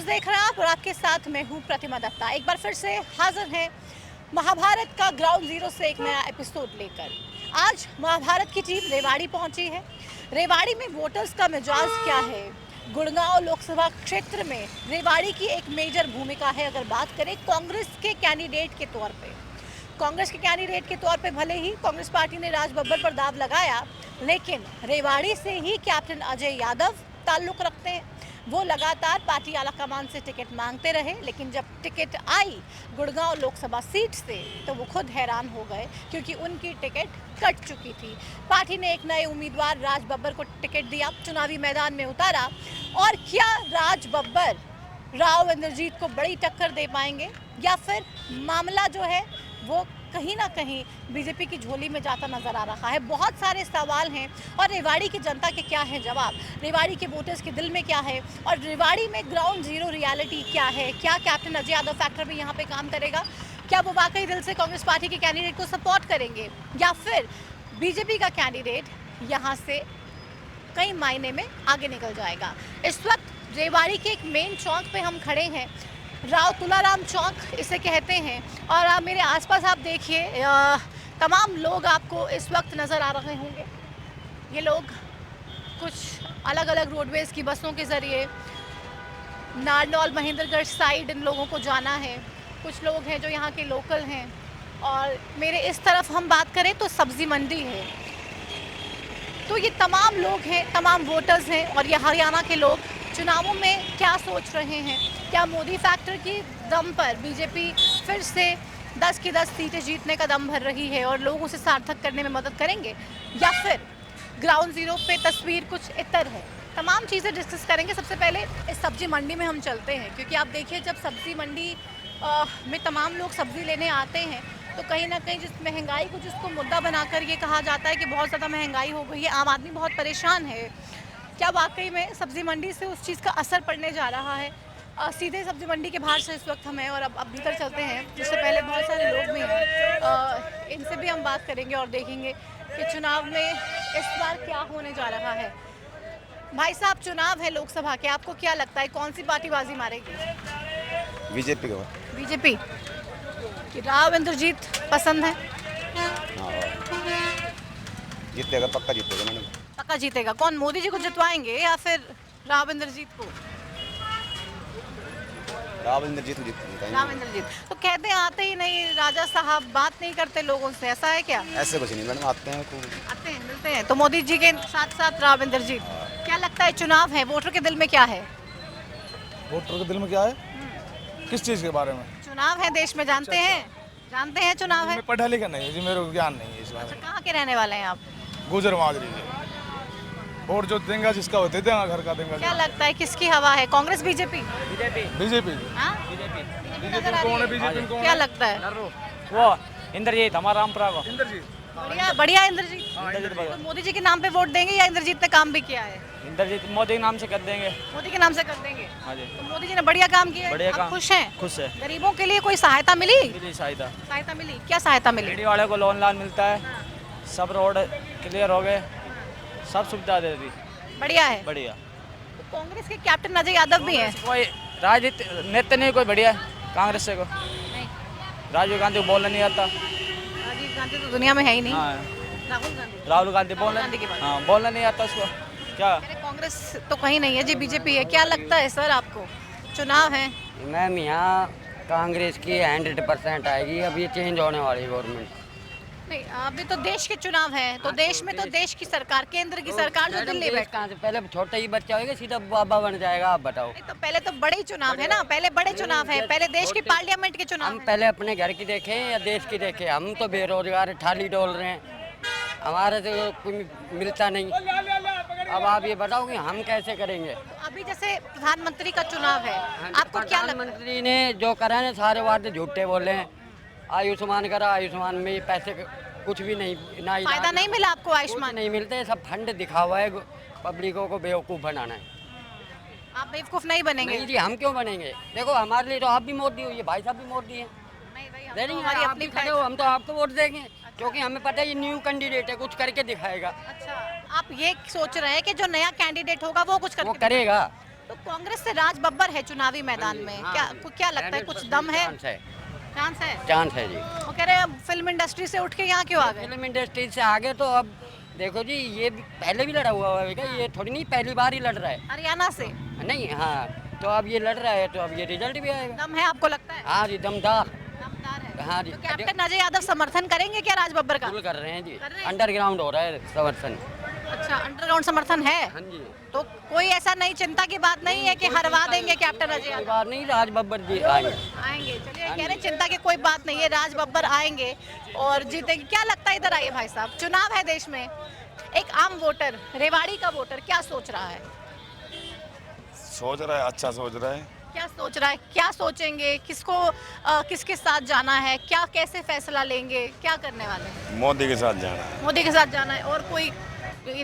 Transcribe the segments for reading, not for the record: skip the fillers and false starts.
देख रहे हैं आप और आपके साथ मैं हूँ प्रतिमा दत्ता। एक बार फिर से हाजिर है महाभारत का ग्राउंड जीरो से एक नया एपिसोड लेकर। आज महाभारत की टीम रेवाड़ी पहुंची है। रेवाड़ी में वोटर्स का मिजाज क्या है, गुड़गांव लोकसभा क्षेत्र में रेवाड़ी की एक मेजर भूमिका है। अगर बात करें कांग्रेस के कैंडिडेट के तौर पे, भले ही कांग्रेस पार्टी ने राज बब्बर पर दाव लगाया, लेकिन रेवाड़ी से ही कैप्टन अजय यादव ताल्लुक रखते हैं। वो लगातार पार्टी आलाकमान से टिकट मांगते रहे, लेकिन जब ticket I Gurgaon Lok Sabha seat से तो वो खुद हैरान हो गए, क्योंकि उनकी टिकट कट चुकी थी। पार्टी ने एक नए उम्मीदवार राज बब्बर को टिकट दिया, चुनावी मैदान में उतारा। और क्या राज बब्बर राव इंद्रजीत को बड़ी टक्कर दे पाएंगे, या फिर मामला जो है वो कहीं ना कहीं बीजेपी की झोली में जाता नजर आ रहा है? बहुत सारे सवाल हैं। और रेवाड़ी की जनता के क्या है जवाब, रेवाड़ी के वोटर्स के दिल में क्या है, और रेवाड़ी में ग्राउंड जीरो रियलिटी क्या है? क्या कैप्टन अजय यादव फैक्टर भी यहाँ पे काम करेगा? क्या वो वाकई दिल से कांग्रेस पार्टी के कैंडिडेट को सपोर्ट करेंगे, या फिर बीजेपी का कैंडिडेट यहाँ से कई मायने में आगे निकल जाएगा? इस वक्त रेवाड़ी के एक मेन चौक पे हम खड़े हैं, राव तुलाराम चौक इसे कहते हैं। और आप मेरे आसपास आप देखिए, तमाम लोग आपको इस वक्त नज़र आ रहे होंगे। ये लोग कुछ अलग अलग रोडवेज़ की बसों के ज़रिए नारनौल महेंद्रगढ़ साइड इन लोगों को जाना है। कुछ लोग हैं जो यहाँ के लोकल हैं। और मेरे इस तरफ हम बात करें तो सब्ज़ी मंडी है। तो ये तमाम लोग हैं, तमाम वोटर्स हैं। और ये हरियाणा के लोग चुनावों में क्या सोच रहे हैं? क्या मोदी फैक्टर की दम पर बीजेपी फिर से 10 की 10 सीटें जीतने का दम भर रही है और लोग उसे सार्थक करने में मदद करेंगे, या फिर ग्राउंड जीरो पे तस्वीर कुछ इतर है? तमाम चीज़ें डिस्कस करेंगे। सबसे पहले इस सब्जी मंडी में हम चलते हैं, क्योंकि आप देखिए जब सब्जी मंडी में तमाम लोग सब्जी लेने आते हैं तो कहीं ना कहीं जिस महंगाई को जिसको मुद्दा बनाकर ये कहा जाता है कि बहुत ज़्यादा महंगाई हो गई है, आम आदमी बहुत परेशान है। क्या वाकई में सब्ज़ी मंडी से उस चीज़ का असर पड़ने जा रहा है? सीधे सब्ज़ी मंडी के बाहर से इस वक्त हम हैं और अब भीतर चलते हैं, जिससे पहले बहुत सारे लोग भी हैं। इनसे भी हम बात करेंगे और देखेंगे कि चुनाव में इस बार क्या होने जा रहा है। भाई साहब, चुनाव है लोकसभा के, आपको क्या लगता है कौन सी पार्टी बाजी मारेगी? बीजेपी को। बीजेपी कि राव इंद्रजीत पसंद है? जीतेगा, पक्का जीतेगा मैडम। पक्का जीतेगा। कौन, मोदी जी को जितवाएंगे या फिर राव इंद्रजीत को? राव इंद्रजीत को जीतेगा। राव इंद्रजीत तो कहते हैं आते ही नहीं राजा साहब, बात नहीं करते लोगों से, ऐसा है क्या? ऐसे कुछ नहीं मैडम, आते हैं मिलते हैं। तो मोदी जी के साथ साथ राव इंद्रजीत। क्या लगता है चुनाव है, वोटर के दिल में क्या है? वोटर के दिल में क्या है? किस चीज़ के बारे में? चुनाव है देश में, जानते हैं चुनाव है। मैं पढ़ा लिखा नहीं है जी, मेरे को ज्ञान नहीं है इस बारे में। कहाँ के रहने वाले हैं आप? गुजर माजरी के। और जो देंगा जिसका होते देंगा, घर का देंगा। क्या लगता है किसकी हवा है, कांग्रेस बीजेपी? बीजेपी। कौन है बीजेपी? क्या लगता है? वो इंद्रजीत, हमारा रामपुरा को। इंद्रजीत बढ़िया इंद्रजीत। तो मोदी जी के नाम पे वोट देंगे या इंद्रजीत ने काम भी किया है? इंद्रजीत मोदी के नाम से कर देंगे। मोदी के नाम से कर देंगे। हाँ जी। तो मोदी जी ने बढ़िया काम किया है, बढ़िया आप काम। खुश हैं? खुश है। गरीबों के लिए कोई सहायता मिली? सहायता मिली। क्या सहायता मिली? रेडी वाले को लोन मिलता है, सब रोड क्लियर हो गए, सब सुविधा दे दी। बढ़िया है। बढ़िया। तो कांग्रेस के कैप्टन अजय यादव भी हैं। कोई राजनीति नेता नहीं कोई बढ़िया है कांग्रेस से को। राजीव गांधी को बोलना नहीं आता। राजीव गांधी तो दुनिया में है ही नहीं। हाँ। राहुल गांधी बोलना नहीं आता उसको। क्या कांग्रेस तो कहीं नहीं है जी, बीजेपी है। क्या लगता है सर आपको, चुनाव है? मैम यहाँ कांग्रेस की 100% आएगी। अब ये चेंज होने वाली गवर्नमेंट। नहीं, अभी तो देश के चुनाव है, तो देश में तो देश की सरकार, केंद्र की सरकार जो दिल्ली बैठा। पहले छोटा ही बच्चा होगा सीधा बाबा बन जाएगा, आप बताओ। तो पहले तो बड़े चुनाव है ना, पहले बड़े चुनाव है, पहले देश की पार्लियामेंट के चुनाव हम है। पहले अपने घर की देखें या देश की देखें? हम तो बेरोजगार थाली डोल रहे हैं, हमारे तो कुछ मिलता नहीं। अब आप ये बताओ कि हम कैसे करेंगे? तो अभी जैसे प्रधानमंत्री का चुनाव है, आपको क्या लगता है? प्रधानमंत्री ने जो करा है सारे वादे झूठे बोले हैं। आयुष्मान करा, आयुष्मान में पैसे कुछ भी नहीं, ना फायदा नहीं मिला आपको? आयुष्मान नहीं मिलते, सब फंड दिखा हुआ है, पब्लिकों को बेवकूफ़ बनाना है। आप बेवकूफ नहीं बनेंगे? नहीं जी, हम क्यों बनेंगे? देखो हमारे लिए तो आप भी मोदी हो, ये भाई साहब भी मोदी हैं। नहीं, नहीं, हमारी आप अपनी भी खड़े हो, हम तो आपको वोट देंगे, क्योंकि हमें पता है ये न्यू कैंडिडेट है, कुछ करके दिखाएगा। अच्छा, आप ये सोच रहे हैं कि जो नया कैंडिडेट होगा वो कुछ वो करेगा। तो कांग्रेस से राज बब्बर है चुनावी मैदान में, क्या लगता है, कुछ दम है? चांस है? चांस है जी। वो कह रहे हैं फिल्म इंडस्ट्री से उठ के यहाँ क्यों आ गए? फिल्म इंडस्ट्री से आगे तो अब देखो जी, ये पहले भी लड़ा हुआ है, ये थोड़ी नहीं पहली बार ही लड़ रहा है। हरियाणा से नहीं, हाँ, तो अब ये लड़ रहा है तो अब ये रिजल्ट भी आएगा। दम है आपको लगता है? हाँ जी, दमदार। दमदार है। हाँ जी, तो कैप्टन अजय यादव समर्थन करेंगे क्या राज बब्बर का? फुल कर रहे हैं जी, कर रहे हैं? अंडरग्राउंड हो रहा है समर्थन। अच्छा, अंडरग्राउंड समर्थन है? हाँ जी, तो कोई ऐसा नहीं, चिंता की बात नहीं है कि हरवा देंगे कैप्टन अजय कोई यादव? बात नहीं, राज बब्बर जी आएंगे। आएंगे, चलिए कह रहे चिंता की कोई बात नहीं है, राज बब्बर आएंगे और जीतेंगे। क्या लगता है, इधर आइए भाई साहब, चुनाव है देश में, एक आम वोटर, रेवाड़ी का वोटर क्या सोच रहा है? सोच रहा है, अच्छा सोच रहा है। क्या सोच रहा है, क्या सोचेंगे, किसको किसके साथ जाना है, क्या कैसे फैसला लेंगे, क्या करने वाले हैं? मोदी के साथ जाना है। मोदी के साथ जाना है और कोई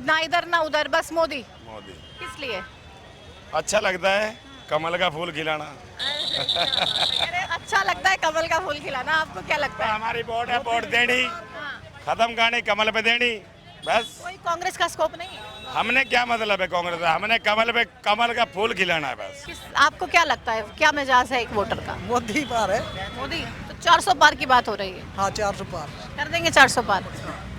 ना इधर ना उधर, बस मोदी? मोदी किस लिए? अच्छा लगता है, कमल का फूल खिलाना। अरे अच्छा लगता है कमल का फूल खिलाना, आपको क्या लगता है? हमारी वोट है, वोट देनी, हाँ, खत्म करनी, कमल पे देनी, बस। कोई कांग्रेस का स्कोप नहीं है? हमने क्या मतलब है कांग्रेस से, हमने कमल पे कमल का फूल खिलाना है बस। आपको क्या लगता है, क्या मिजाज है एक वोटर का? मोदी पार है। मोदी तो 400 पार की बात हो रही है, हाँ, 400 पार। कर देंगे 400 पार?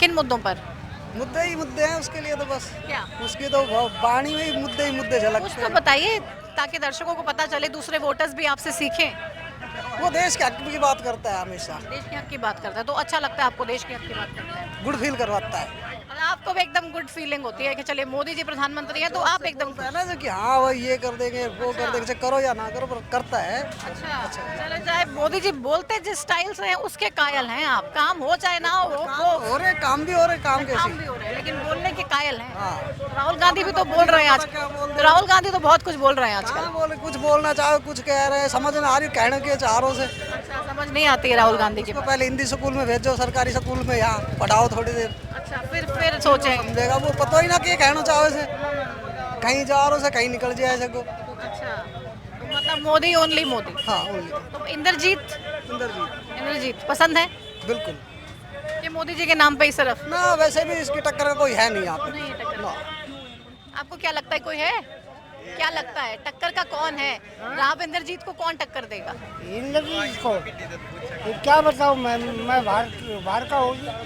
किन मुद्दों पर? मुद्दे ही मुद्दे हैं उसके लिए तो बस। क्या उसकी तो वाणी में ही मुद्दे कुछ झलकते तो हैं। बताइए ताकि दर्शकों को पता चले, दूसरे वोटर्स भी आपसे सीखें। वो देश के हक की बात करता है हमेशा, देश के हक की बात करता है, तो अच्छा लगता है आपको देश के हक की बात करता है? गुड फील करवाता है। और आपको भी एकदम गुड फीलिंग होती है कि चलिए मोदी जी प्रधानमंत्री हैं, तो आप एकदम है ना जो कि हाँ वो ये कर देंगे, वो कर देंगे, चाहे करो या ना करो, पर करता है। अच्छा, चलो चाहे मोदी जी बोलते जिस स्टाइल से हैं उसके कायल हैं आप, काम हो चाहे ना हो, वो हो रहे काम भी हो रहे, काम काम कैसे। भी हो रहे हैं लेकिन बोलने के कायल हैं। हाँ। राहुल गांधी भी तो बोल रहे हैं आज, राहुल गांधी तो बहुत कुछ बोल रहे हैं आजकल। हाँ, बोले कुछ बोलना चाहो, कुछ कह रहे हैं, समझ में आ रही कहने के चारों से। अच्छा, समझ नहीं आती है राहुल गांधी की तो बात। पहले हिंदी स्कूल में भेजो, सरकारी स्कूल में यहाँ पढ़ाओ थोड़ी देर, अच्छा, फिर सोचेंगे। समझेगा वो, पता ही ना कि कहना चाहो से, कहीं जा रहे हो से कहीं निकल जाए सको। अच्छा, तो मतलब मोदी, ओनली मोदी। हाँ, ओनली तो इंद्रजीत, इंद्रजीत इंद्रजीत पसंद है बिल्कुल कि मोदी जी के नाम पे ही सिर्फ? ना, वैसे भी इसकी टक्कर का कोई है नहीं यहाँ पे। नहीं है टक्कर। ना। आपको क्या लगता है, कोई है? क्या लगता है टक्कर का कौन है? राव इंद्रजीत को कौन टक्कर देगा? इंद्रजीत को क्या बताऊँ मैं बाहर का हो गया।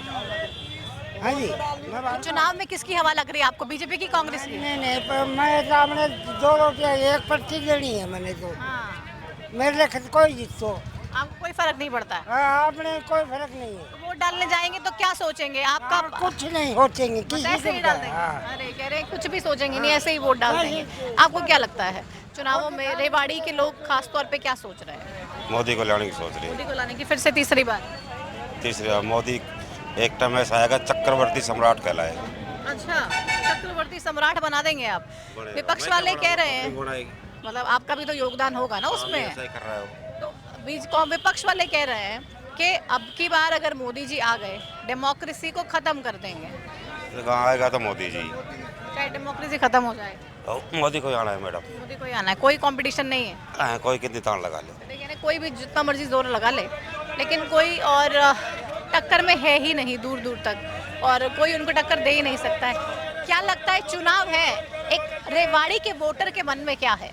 हाँ जी, मैं बाहर चुनाव में किसकी हवा लग रही है आपको, बीजेपी की, कांग्रेस की? नहीं पर मैं सामने 2 रुपया 1 पर्ची देनी है मैंने तो, हाँ, मेरे लिए कोई जीत तो आपको कोई फर्क नहीं पड़ता है? आपने कोई फर्क नहीं है। तो वोट डालने जाएंगे तो क्या सोचेंगे आपका? कुछ नहीं सोचेंगे बस किसी ऐसे ही को डाल देंगे? हाँ। अरे कह रहे हैं कुछ भी सोचेंगे नहीं, ऐसे ही वोट डाल देंगे। आपको क्या लगता है चुनावों में रेवाड़ी के लोग खास तौर पे क्या सोच रहे हैं? मोदी को लाने की सोच रही मोदी को लाने की फिर से तीसरी बार? है। तीसरी बार मोदी एक टाइम ऐसा आएगा चक्रवर्ती सम्राट कहलाएगा। अच्छा, चक्रवर्ती सम्राट बना देंगे आप? विपक्ष वाले कह रहे हैं, मतलब आपका भी तो योगदान होगा ना उसमें। ऐसा ही कर रहा है वो। तो विपक्ष वाले कह रहे हैं कि अब की बार अगर मोदी जी आ गए डेमोक्रेसी को खत्म कर देंगे। तो कहाँ आएगा तो मोदी जी, चाहे डेमोक्रेसी खत्म हो जाए, तो मोदी को ही आना है मैडम। मोदी को ही आना है, कोई कंपटीशन नहीं है? हाँ, कोई कितनी तान लगा ले। लेकिन कोई भी जितना मर्जी जोर लगा ले, लेकिन कोई और टक्कर में है ही नहीं दूर दूर तक, और कोई उनको टक्कर दे ही नहीं सकता है। क्या लगता है चुनाव है, एक रेवाड़ी के वोटर के मन में क्या है?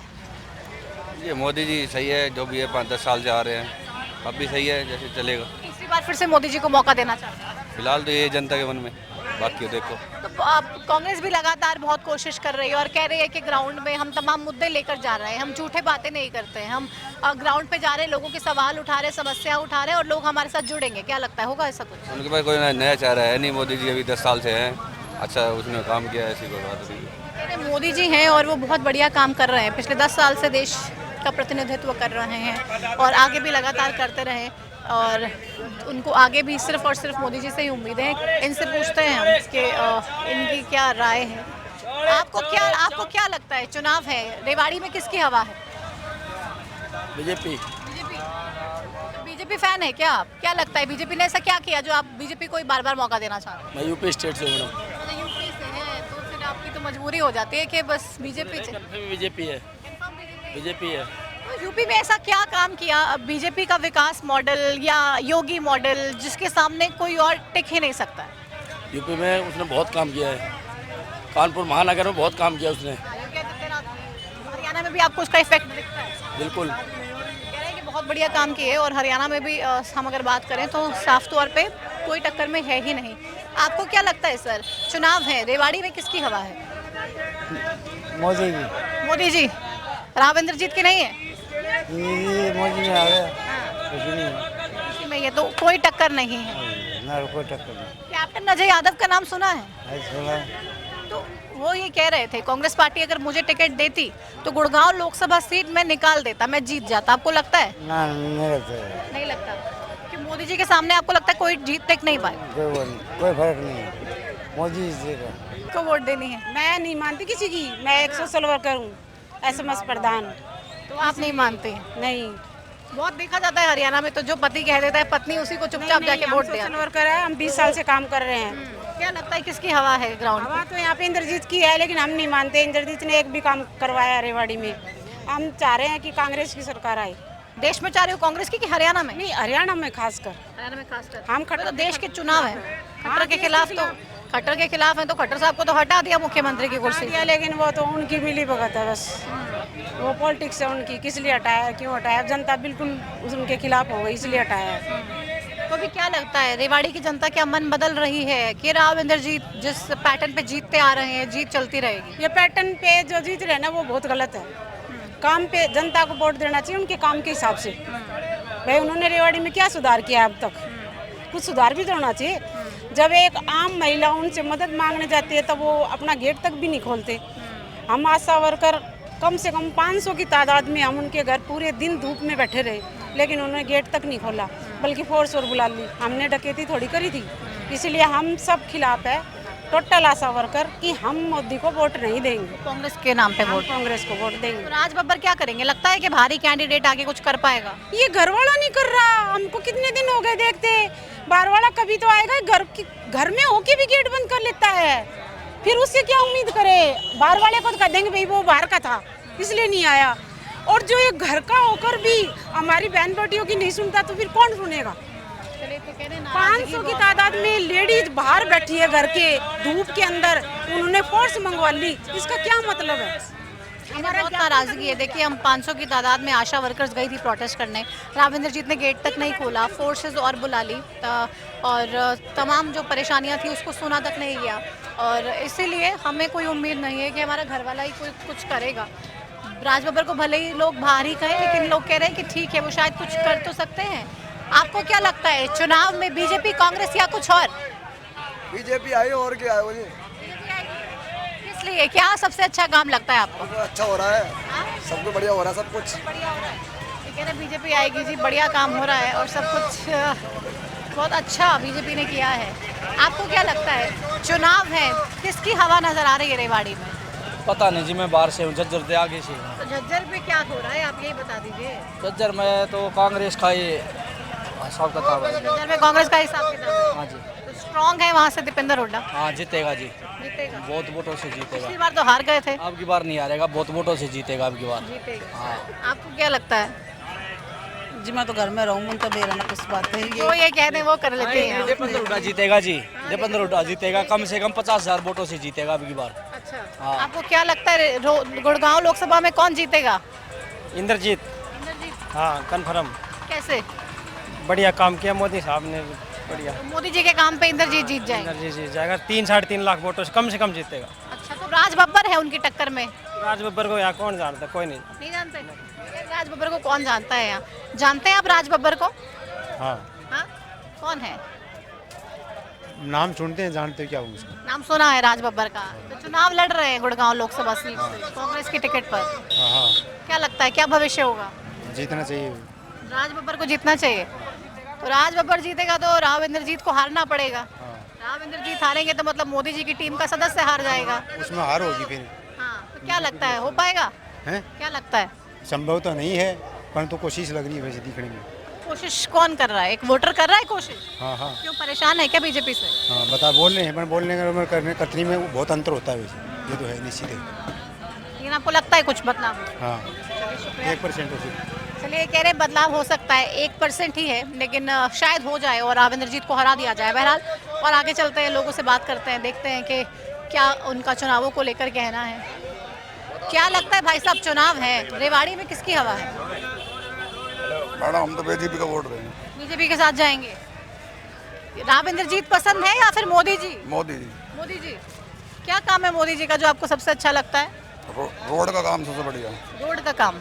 ये मोदी जी सही है, जो भी है 5-10 साल से आ रहे हैं, अब भी सही है, जैसे चलेगा। तीसरी बार फिर से मोदी जी को मौका देना चाहते हैं? फिलहाल तो ये जनता के मन में, बाकी देखो। तो अब कांग्रेस भी लगातार बहुत कोशिश कर रही है और कह रही है कि ग्राउंड में हम तमाम मुद्दे लेकर जा रहे हैं, हम झूठे बातें नहीं करते हैं, हम ग्राउंड पे जा रहे हैं, लोगों के सवाल उठा रहे हैं, समस्या उठा रहे हैं और लोग हमारे साथ जुड़ेंगे। क्या लगता है होगा ऐसा कुछ? उनके पास कोई नया चेहरा है नहीं, मोदी जी अभी 10 साल से हैं, अच्छा उसने काम किया, ऐसी कोई बात नहीं। अरे मोदी जी हैं और वो बहुत बढ़िया काम कर रहे हैं, पिछले 10 साल से देश का प्रतिनिधित्व कर रहे हैं और आगे भी लगातार करते रहे, और उनको आगे भी सिर्फ और सिर्फ मोदी जी से ही उम्मीदें हैं। इनसे पूछते हैं हम कि इनकी क्या राय है। आपको क्या लगता है, चुनाव है, रेवाड़ी में किसकी हवा है? बीजेपी। बीजेपी फैन है क्या आप? क्या लगता है बीजेपी ने ऐसा क्या किया जो आप बीजेपी को बार बार मौका देना चाह रहे हैं? मैं यूपी स्टेट से हूँ मैडम। मतलब यूपी से है तो फिर आपकी तो मजबूरी हो जाती है कि बस बीजेपी बीजेपी है, बीजेपी है। तो यूपी में ऐसा क्या काम किया बीजेपी का विकास मॉडल या योगी मॉडल जिसके सामने कोई और टिक ही नहीं सकता है? यूपी में उसने बहुत काम किया है, कानपुर महानगर में बहुत काम किया उसने। योगी आदित्यनाथ ने हरियाणा में भी आपको उसका इफेक्ट दिखता है? बिल्कुल। कह रहे हैं कि बहुत बढ़िया काम किए और हरियाणा में भी हम अगर बात करें तो साफ तौर पे कोई टक्कर में है ही नहीं। आपको क्या लगता है सर, चुनाव है, रेवाड़ी में किसकी हवा है? मोदी जी। मोदी जी। राव इंद्रजीत की नहीं है? ये मोदी में आ गया, कुछ नहीं है। इसी में ये तो कोई टक्कर नहीं है। ना कोई टक्कर नहीं। कैप्टन अजय यादव का नाम सुना है? आज सुना। तो वो ये कह रहे थे कांग्रेस पार्टी अगर मुझे टिकट देती तो गुड़गांव लोकसभा सीट में निकाल देता, मैं जीत जाता। आपको लगता है? ना नहीं लगता है। नहीं लगता कि मोदी जी के सामने आपको लगता है कोई जीत तक नहीं पाए? कोई फर्क नहीं है, मोदी जी का को वोट देनी है। मैं नहीं मानती किसी की, मैं एक सोशल वर्कर हूँ, SMS प्रधान। तो आप नहीं मानते हैं? नहीं, बहुत देखा जाता है हरियाणा में तो जो पति कह देता है पत्नी उसी को चुपचाप जाके वोट दे। सोशल वर्कर है, हम 20 साल से काम कर रहे हैं। क्या लगता है किसकी हवा है ग्राउंड? हवा तो यहाँ पे इंद्रजीत की है, लेकिन हम नहीं मानते इंद्रजीत ने एक भी काम करवाया रेवाड़ी में। हम चाह रहे हैं कि कांग्रेस की सरकार आए। देश में चाह रहे हो कांग्रेस की कि हरियाणा में? नहीं, हरियाणा में खासकर। हरियाणा में खासकर हम तो देश के चुनाव है, खट्टर के खिलाफ तो खट्टर के खिलाफ है तो खट्टर साहब को तो हटा दिया मुख्यमंत्री की कुर्सी से। लेकिन वो तो उनकी मिली भगत है बस, वो पॉलिटिक्स है उनकी। किस लिए हटाया, क्यों हटाया? जनता बिल्कुल उनके खिलाफ हो गई, इसलिए हटाया। तो भी क्या लगता है रेवाड़ी की जनता क्या मन बदल रही है कि राव इंद्रजीत जिस पैटर्न पे जीतते आ रहे हैं जीत चलती रहेगी? ये पैटर्न पे जो जीत रहे हैं ना वो बहुत गलत है। काम पे जनता को वोट देना चाहिए उनके काम के हिसाब से। भाई उन्होंने रेवाड़ी में क्या सुधार किया अब तक? कुछ सुधार भी तो होना चाहिए। जब एक आम महिला उनसे मदद मांगने जाती है तब वो अपना गेट तक भी नहीं खोलते। हम आशा वर्कर कम से कम 500 की तादाद में हम उनके घर पूरे दिन धूप में बैठे रहे, लेकिन उन्होंने गेट तक नहीं खोला, बल्कि फोर्स और बुला ली। हमने डकैती थोड़ी करी थी, इसलिए हम सब खिलाफ है टोटल आशा वर्कर कि हम मोदी को वोट नहीं देंगे। कांग्रेस के नाम पे वोट? कांग्रेस को वोट देंगे। तो राज बब्बर क्या करेंगे? लगता है कि भारी कैंडिडेट आगे कुछ कर पाएगा? ये घर वाला नहीं कर रहा। हमको कितने दिन हो गए देखते, बाहर वाला कभी तो आएगा। घर में होके भी गेट बंद कर लेता है, फिर उससे क्या उम्मीद करे? बाहर वाले को तो कह देंगे भाई वो बाहर का था इसलिए नहीं आया। और जो ये घर का होकर भी हमारी बहन बेटियों की नहीं सुनता तो फिर कौन सुनेगा? 500 की तादाद में लेडीज बाहर बैठी है घर के धूप के अंदर, उन्होंने फोर्स मंगवा ली। इसका क्या मतलब है? हमारा बहुत नाराजगी है। देखिए हम 500 की तादाद में आशा वर्कर्स गई थी प्रोटेस्ट करने, राव इंद्रजीत ने गेट तक नहीं खोला, फोर्सेस और बुला ली और तमाम जो परेशानियां थी उसको सुना तक नहीं गया। और इसीलिए हमें कोई उम्मीद नहीं है कि हमारा घर वाला ही कोई कुछ करेगा। राज बब्बर को भले ही लोग बाहर ही कहें, लेकिन लोग कह रहे हैं कि ठीक है वो शायद कुछ कर तो सकते हैं। आपको क्या लगता है चुनाव में बीजेपी, कांग्रेस या कुछ और? बीजेपी आई और क्या है? इसलिए क्या सबसे अच्छा काम लगता है आपको? अच्छा हो रहा है, सबको बढ़िया हो रहा है, सब कुछ बढ़िया हो रहा है। ये कह रहे बीजेपी आएगी जी, बढ़िया काम हो रहा है और सब कुछ बहुत अच्छा बीजेपी ने किया है। आपको क्या लगता है चुनाव है, किसकी हवा नजर आ रही है रेवाड़ी में? पता नहीं जी, मैं बाहर से हूँ, झज्जर से आगे से। तो झज्जर में क्या हो रहा है आप यही बता दीजिए। झज्जर में तो कांग्रेस का ही हिसाब किताब है। झज्जर में कांग्रेस का हिसाब किताब है। हाँ जी। तो स्ट्रॉन्ग है वहाँ से दीपेंद्र हुड्डा? हाँ जीतेगा जी, जीतेगा। बहुत वोटों से जीतेगा। पिछली बार तो हार गए थे। अब की बार नहीं हारेगा, बहुत वोटों से जीतेगा अब की बार। जीतेगा। हाँ। आपको क्या लगता है? जी मैं तो घर में रहूँ तो मेरा ना कुछ बात है जो ये कह दें वो कर लेते हैं। दीपेंद्र हुड्डा जीतेगा जी, दीपेंद्र हुड्डा जीतेगा, कम से कम 50,000 वोटों से जीतेगा अब की बार। अच्छा। हाँ। आपको क्या लगता है गुड़गांव लोकसभा में कौन जीतेगा? इंद्रजीत। हाँ कन्फर्म। कैसे? बढ़िया काम किया मोदी साहब ने, बढ़िया। तो मोदी जी के काम पे इंद्रजीत जीत जाएगा? इंद्रजीत जीत जाएगा, 3-3.5 लाख वोटों से कम जीतेगा। अच्छा, तो राज बब्बर है उनकी टक्कर में? राज बब्बर को यहाँ कौन जानता? कोई नहीं। नहीं जानते? राज बब्बर को कौन जानता है यहाँ? जानते हैं आप राज बब्बर को? हाँ। हाँ? कौन है? नाम सुनते हैं, जानते क्या उसका? नाम सुना है राज बब्बर का। तो चुनाव लड़ रहे हैं गुड़गांव लोकसभा सीट से कांग्रेस की टिकट पर। हाँ। क्या लगता है क्या भविष्य होगा? जीतना चाहिए। राज बब्बर को जीतना चाहिए। तो राज बब्बर जीतेगा तो राव इंद्रजीत को हारना पड़ेगा। राव इंद्रजीत हारेंगे तो मतलब मोदी जी की टीम का सदस्य हार जाएगा। उसमें हार होगी फिर। हाँ, तो क्या लगता है हो पाएगा? है? क्या लगता है? संभव तो नहीं है, परंतु कोशिश लग रही है वैसे दिखने में। कोशिश कौन कर रहा है? एक वोटर कर रहा है कोशिश? हाँ हाँ। क्यों परेशान है क्या बीजेपी से? हाँ बता, बोल रहे हैं पर बोलने का करने करने में बहुत अंतर होता है वैसे, ये तो है निश्चित है। लेकिन आपको लगता है कुछ बदलाव? हाँ 1% हो। चलिए कह रहे बदलाव हो सकता है, 1% ही है, लेकिन शायद हो जाए और राव इंद्रजीत को हरा दिया जाए। बहरहाल और आगे चलते हैं, लोगों से बात करते हैं, देखते हैं कि क्या उनका चुनावों को लेकर कहना है। क्या लगता है भाई साहब, चुनाव है, रेवाड़ी में किसकी हवा है? मैडम हम तो बीजेपी का वोट रहे हैं। बीजेपी के साथ जाएंगे। राव इंद्रजीत पसंद है या फिर मोदी जी? मोदी जी। मोदी जी, क्या काम है मोदी जी का जो आपको सबसे अच्छा लगता है? रोड का काम सबसे बढ़िया। रोड का काम,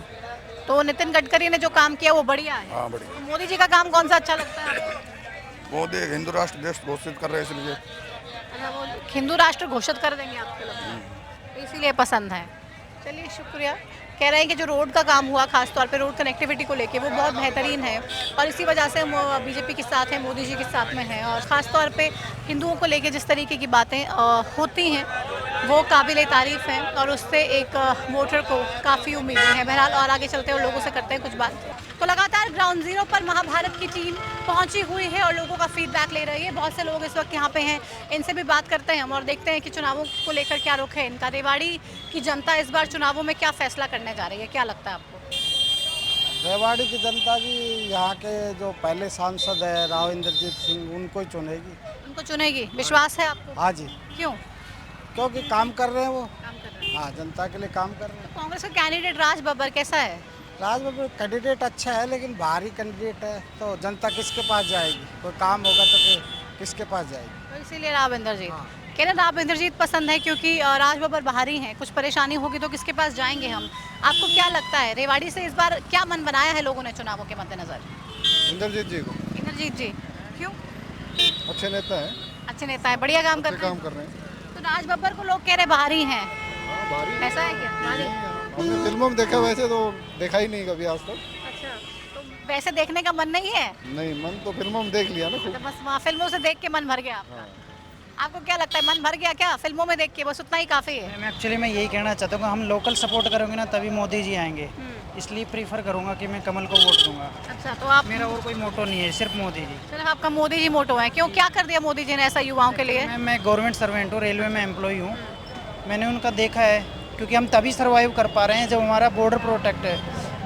तो नितिन गडकरी ने जो काम किया वो बढ़िया है। हाँ बढ़िया। तो मोदी जी का काम कौन सा अच्छा लगता है आपको? मोदी एक हिंदू राष्ट्र देश घोषित कर रहे हैं इसलिए। अच्छा, वो हिंदू राष्ट्र घोषित कर देंगे आपको लगता है, तो इसीलिए पसंद है। चलिए शुक्रिया। कह रहे हैं कि जो रोड का काम हुआ, खास तौर पे रोड कनेक्टिविटी को लेके, वो बहुत बेहतरीन है और इसी वजह से बीजेपी के साथ है, मोदी जी के साथ में है। और ख़ास तौर पे हिंदुओं को लेके जिस तरीके की बातें होती हैं वो काबिल तारीफ़ हैं और उससे एक वोटर को काफ़ी उम्मीदें हैं। बहरहाल और आगे चलते हुए लोगों से करते हैं कुछ बात। तो लगातार ग्राउंड ज़ीरो पर महाभारत की टीम पहुंची हुई है और लोगों का फीडबैक ले रही है। बहुत से लोग इस वक्त यहाँ पे हैं, इनसे भी बात करते हैं हम और देखते हैं कि चुनावों को लेकर क्या रुख है इनका। रेवाड़ी की जनता इस बार चुनावों में क्या फैसला करने जा रही है, क्या लगता है आपको? रेवाड़ी की जनता जी यहाँ के जो पहले सांसद है राव इंद्रजीत सिंह, उनको ही चुनेगी। उनको चुनेगी, विश्वास है आपको? हाँ जी। क्यों? क्योंकि काम कर रहे हैं वो। काम कर रहे हैं। हाँ, जनता के लिए काम कर रहे हैं। तो कांग्रेस का कैंडिडेट राज बब्बर कैसा है? राज बब्बर कैंडिडेट अच्छा है, लेकिन बाहरी कैंडिडेट है, तो जनता किसके पास जाएगी? कोई काम होगा तो फिर किसके पास जाएगी? तो इसीलिए राव इंद्रजीत। हाँ। कह रहे राव इंद्रजीत पसंद है क्योंकि राज बब्बर बाहरी हैं, कुछ परेशानी होगी तो किसके पास जाएंगे हम। आपको क्या लगता है रेवाड़ी से इस बार क्या मन बनाया है लोगों ने चुनावों के मद्देनजर? इंद्रजीत जी को। इंद्रजीत जी क्यों? अच्छे नेता है, अच्छे नेता है, बढ़िया काम करते हैं। कर रहे हैं। तो राज बब्बर को लोग कह रहे बाहरी हैं, बाहरी ऐसा है क्या? बाहरी। हमने फिल्मों में देखा, वैसे तो देखा ही नहीं कभी आज तक। अच्छा, तो वैसे देखने का मन नहीं है? नहीं, मन तो फिल्मों में देख लिया ना तो बस वहाँ फिल्मों से देख के मन भर गया आपका। आपको क्या लगता है, मन भर गया क्या फिल्मों में देख के? बस उतना ही काफ़ी है? मैं एक्चुअली मैं यही कहना चाहता हूँ कि हम लोकल सपोर्ट करेंगे ना तभी मोदी जी आएंगे, इसलिए प्रीफर करूँगा कि मैं कमल को वोट दूंगा। अच्छा, तो आप? मेरा और कोई मोटो नहीं है, सिर्फ मोदी जी। सिर्फ आपका मोदी जी मोटो है, क्यों, क्या कर दिया मोदी जी ने ऐसा युवाओं के लिए? मैं गवर्नमेंट सर्वेंट हूँ, रेलवे में एम्प्लॉय हूँ। मैंने उनका देखा है, क्योंकि हम तभी सर्वाइव कर पा रहे हैं जब हमारा बॉर्डर प्रोटेक्ट है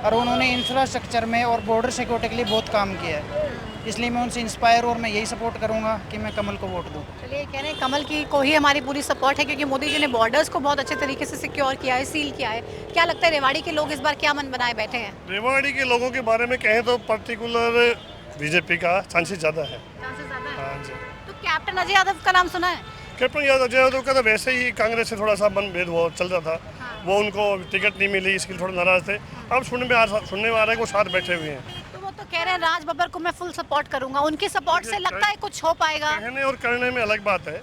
और उन्होंने इंफ्रास्ट्रक्चर में और बॉर्डर सिक्योरिटी के लिए बहुत काम किया है, इसलिए मैं उनसे इंस्पायर और मैं यही सपोर्ट करूंगा कि मैं कमल को वोट दूं। चलिए, कह रहे हैं कमल की को ही हमारी पूरी सपोर्ट है क्योंकि मोदी जी ने बॉर्डर्स को बहुत अच्छे तरीके से सिक्योर किया है, सील किया है। क्या लगता है रेवाड़ी के लोग इस बार क्या मन बनाए बैठे हैं? रेवाड़ी के लोगों के बारे में कहें तो पर्टिकुलर बीजेपी का चांसेस ज़्यादा है। हाँ जी। तो कैप्टन अजय यादव का नाम सुना है? कैप्टन अजय यादव का तो वैसे ही कांग्रेस से थोड़ा सा मनभेद हुआ चल रहा था। वो उनको टिकट नहीं मिली, इसके लिए थोड़ा नाराज थे। अब सुनने में आ रहा है कि वो साथ बैठे हुए हैं। तो वो तो कह रहे हैं राज बब्बर को मैं फुल सपोर्ट करूंगा, उनकी सपोर्ट से लगता है कुछ हो पाएगा? कहने और करने में अलग बात है,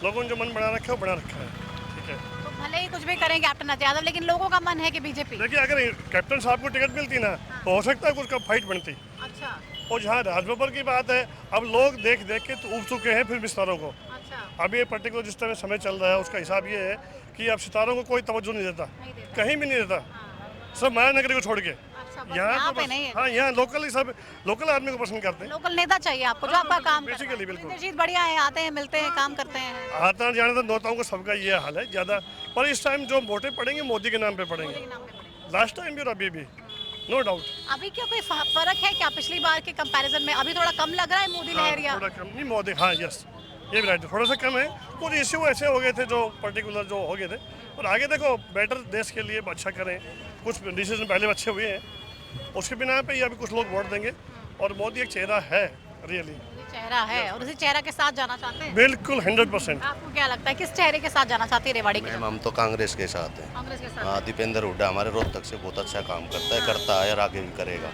लोगों ने जो मन बना रखा है वो बना रखा है, ठीक है। तो भले ही कुछ भी करें कैप्टन अजय यादव, लेकिन लोगों का मन है कि बीजेपी। देखिए, अगर कैप्टन साहब को टिकट मिलती ना तो हो सकता है कि उसका फाइट बनती। अच्छा। और जहाँ राज बब्बर की बात है, अब लोग देख देख के तो उब चुके हैं फिर भी सितारों को। अब ये पर्टिकुलर जिस तरह समय चल रहा है उसका हिसाब ये है कि अब सितारों को कोई तवज्जो नहीं देता, कहीं भी नहीं देता, सब माया नगरी को छोड़ के। यहाँ तो बस, हाँ, यहाँ लोकल ही सब लोकल आदमी को पसंद करते हैं। लोकल नेता चाहिए आपको जो आपका काम करता है। बेसिकली बिल्कुल। इंद्रजीत बढ़िया है, आते हैं, मिलते हैं, काम करते हैं। आता जाने तो नेताओं को सबका ये हाल है ज़्यादा, पर इस टाइम जो वोटें पड़ेंगे मोदी के नाम पे पड़ेंगे, लास्ट टाइम भी और अभी भी, नो डाउट। अभी क्या कोई फर्क है क्या पिछली बार के कंपैरिजन में? अभी थोड़ा कम लग रहा है मोदी लहरिया? थोड़ा कम नहीं, मोदी, हाँ यस, ये भी राइट है, थोड़ा सा कम है। कुछ इश्यू ऐसे हो गए थे जो पर्टिकुलर जो हो गए थे, और आगे देखो बेटर देश के लिए अच्छा करें, कुछ डिसीजन पहले अच्छे हुए हैं, उसके बिना पे ही अभी कुछ लोग वोट देंगे। और मोदी एक चेहरा है, रियली चेहरा है और उसी चेहरा के साथ जाना चाहते हैं? बिल्कुल 100%। आपको क्या लगता है किस चेहरे के साथ जाना चाहती है रेवाड़ी की? हम तो कांग्रेस के साथ हैं। कांग्रेस के साथ? हाँ, दीपेंद्र हुड्डा हमारे रोहतक से बहुत अच्छा काम करता है और आगे भी करेगा।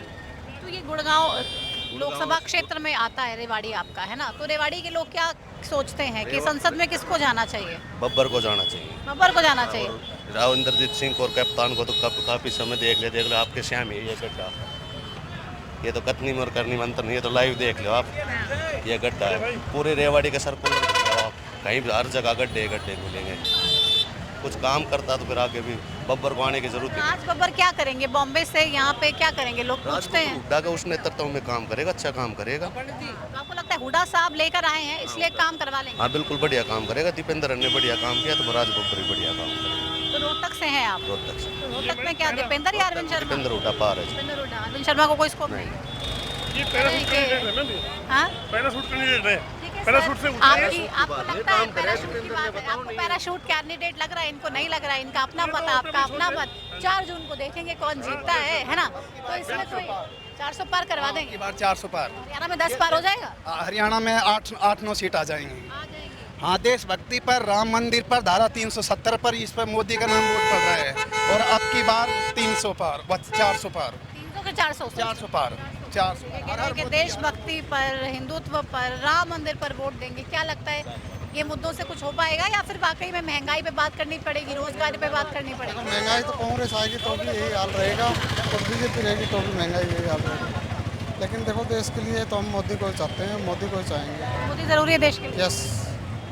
तो ये गुड़गांव लोकसभा क्षेत्र में आता है रेवाड़ी आपका, है ना? तो रेवाड़ी के लोग क्या सोचते हैं कि संसद में किसको जाना चाहिए? बब्बर को जाना चाहिए। बब्बर को जाना चाहिए। राव इंद्रजीत सिंह और कप्तान को तो काफी समय देख ले आपके श्याम ही ये गड्ढा, ये तो कतनी में और करनी में अंतर नहीं है, तो लाइव देख लो आप, ये गड्ढा है पूरे रेवाड़ी के सर्कुलर आप, कहीं भी हर जगह गड्ढे गड्ढे मिलेंगे। कुछ काम करता तो फिर आगे भी बब्बर को आने की जरूरत नहीं। आज बब्बर क्या करेंगे बॉम्बे से यहाँ पे, क्या करेंगे लोग पूछते हैं? हुड्डा का उस नेतृत्व में काम करेगा, अच्छा काम करेगा। तो आपको लगता है हुड्डा साहब लेकर आए हैं इसलिए काम करवा लेंगे? हाँ बिल्कुल, बढ़िया काम करेगा। दीपेंद्र ने बढ़िया काम किया तो राज बब्बर भी बढ़िया काम करेगा। तो रोहतक से हैं आप? रोहतक से। तो रोहतक में क्या दीपेंद्र या अरविंद शर्मा? दीपेंद्र हुड्डा पार है। दीपेंद्र हुड्डा, अरविंद शर्मा को कोई स्कोप नहीं? ये पैराशूट कैंडिडेट है ना, हाँ, पैराशूट कैंडिडेट है। ठीक है, पैराशूट से आपको लगता है पैराशूट की बात है, आपको पैराशूट कैंडिडेट लग रहा है, इनको नहीं लग रहा है, इनका अपना मत आपका अपना मत, 4 जून को देखेंगे कौन जीतता है ना। तो इसमें कोई 400 पार करवा देंगे, 400 पार। हरियाणा में 10 पार हो जाएगा, हरियाणा में 8-9 सीट आ जाएंगी। हाँ, देशभक्ति पर, राम मंदिर पर, धारा 370 पर, इस पर मोदी का नाम वोट पड़ रहा है। और अब की बार 300 पार, 400 पार, 300 के 400 पार, 400। कि देशभक्ति पर, हिंदुत्व पर, राम मंदिर पर वोट देंगे। क्या लगता है ये मुद्दों से कुछ हो पाएगा या फिर वाकई में महंगाई पे बात करनी पड़ेगी, रोजगार पे बात करनी पड़ेगी? महंगाई तो कांग्रेस आएगी तो भी यही हाल रहेगा, और बीजेपी रहेगी तो भी महंगाई यही हाल रहेगा। लेकिन देखो, देश के लिए तो हम मोदी को चाहते हैं, मोदी को चाहेंगे। मोदी जरूरी है देश के लिए? यस,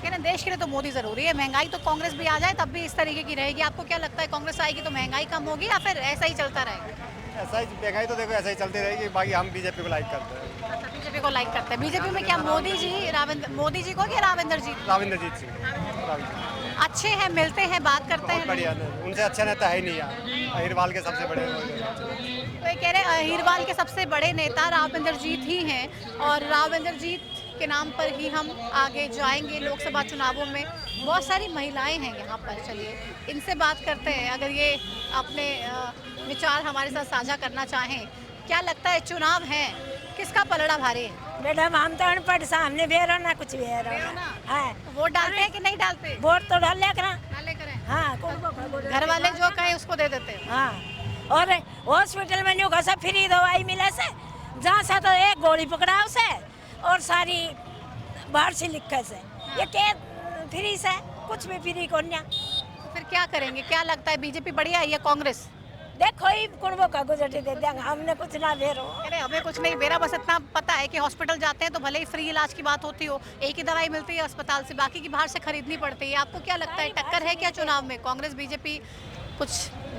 कहना देश के लिए तो मोदी जरूरी है। महंगाई तो कांग्रेस भी आ जाए तब भी इस तरीके की रहेगी। आपको क्या लगता है, कांग्रेस आएगी तो महंगाई कम होगी या फिर ऐसा ही चलता रहेगा? ऐसा ही महंगाई तो देखो ऐसा ही चलती रहेगी, बाकी हम बीजेपी को लाइक करते हैं। अच्छा, बीजेपी को लाइक करते हैं। बीजेपी में क्या मोदी जी को कि रावेंद्र जी? राविंद्रजीत सिंह अच्छे हैं, मिलते हैं, बात करते हैं। बढ़िया, उनसे अच्छा नेता है ही नहीं यार, अहिरवाल के सबसे बड़े। तो ये कह रहे हैं अहिरवाल के सबसे बड़े नेता रावेंद्र जीत ही हैं और रावेंद्र जीत के नाम पर ही हम आगे जाएंगे लोकसभा चुनावों में। बहुत सारी महिलाएं हैं यहाँ पर, चलिए इनसे बात करते हैं अगर ये अपने विचार हमारे साथ साझा करना चाहें। क्या लगता है, चुनाव है, किसका पलड़ा भारी है? मैडम हम तो अनपढ़ सामने बेरो ना कुछ भी है। वोट डालते हैं कि नहीं डालते? वोट तो डाले करा। हाँ, घर वाले जो कहे उसको दे देते हैं। हाँ, और हॉस्पिटल में न्यू कैसा फ्री दवाई मिले से, जहाँ से तो एक गोली पकड़ाओ से और सारी बाहर से लिखे से, ये क्या फ्री से, कुछ भी फ्री को नहीं। तो फिर क्या करेंगे? क्या लगता है, बीजेपी बढ़िया है या कांग्रेस? देखो ही कुर्बो का गुजरती दे देंगे, हमने कुछ ना बेरो। अरे हमें कुछ नहीं बेरा, बस इतना पता है कि हॉस्पिटल जाते हैं तो भले ही फ्री इलाज की बात होती हो, एक ही दवाई मिलती है अस्पताल से, बाकी की बाहर से खरीदनी पड़ती है। आपको क्या लगता है, टक्कर है क्या चुनाव में? कांग्रेस बीजेपी कुछ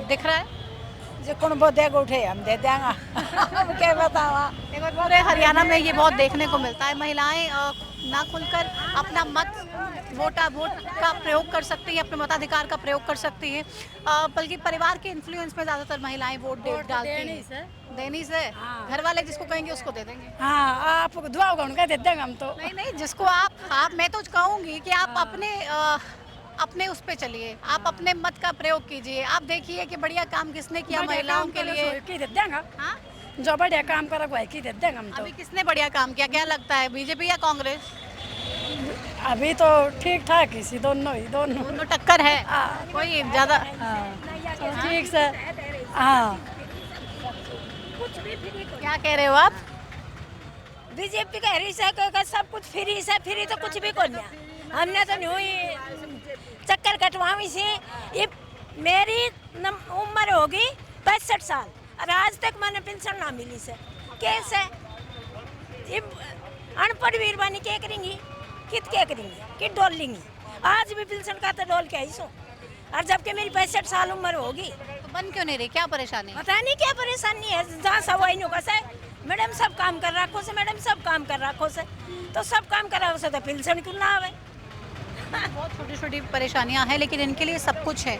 दिख रहा है? जो कुर्बो देगा उठे हम दे देंगे, क्या बतावा। पूरे हरियाणा में ये बहुत देखने को मिलता है, महिलाएं ना खुलकर अपना मत वोट का प्रयोग कर सकती है, अपने मताधिकार का प्रयोग कर सकती है, बल्कि परिवार के इन्फ्लुएंस में ज़्यादातर महिलाएं वोट डालती हैं। देनी से घर वाले जिसको कहेंगे उसको दे देंगे। हाँ, आप दुआ उनका दे देंगे हम तो। नहीं, जिसको आप मैं तो कहूँगी कि आप अपने उस पे चलिए, आप अपने मत का प्रयोग कीजिए। आप देखिए कि बढ़िया काम किसने किया महिलाओं के लिए। हाँ, जो बढ़िया काम करा वो की दे देंगे हम तो। अभी किसने बढ़िया काम किया, क्या लगता है, बीजेपी या कांग्रेस? अभी तो ठीक ठाक ही, दोनों टक्कर है, कोई ज्यादा ठीक से। हाँ, क्या कह रहे हो आप? बीजेपी का हरी से सब कुछ फ्री से, फ्री तो कुछ भी नहीं। हमने तो नहीं चक्कर कटवाई से, ये मेरी उम्र होगी 65 साल और आज तक मैंने पेंशन ना मिली से। कैसे अनपढ़ वीरवानी क्या करेंगी, क्या करेंगी, कित डोल लेंगी? आज भी पेंशन का तो डोल के आई सो, और जबकि मेरी 65 साल उम्र होगी। तो बन क्यों नहीं रही, क्या परेशानी? पता नहीं क्या परेशानी है। जहाँ सवाई नु कैसे मैडम सब काम कर रखो से, मैडम सब काम कर रखो से, तो सब काम कर रखो से तो पेंशन क्यों ना आवे? बहुत छोटी छोटी परेशानियां हैं, लेकिन इनके लिए सब कुछ है।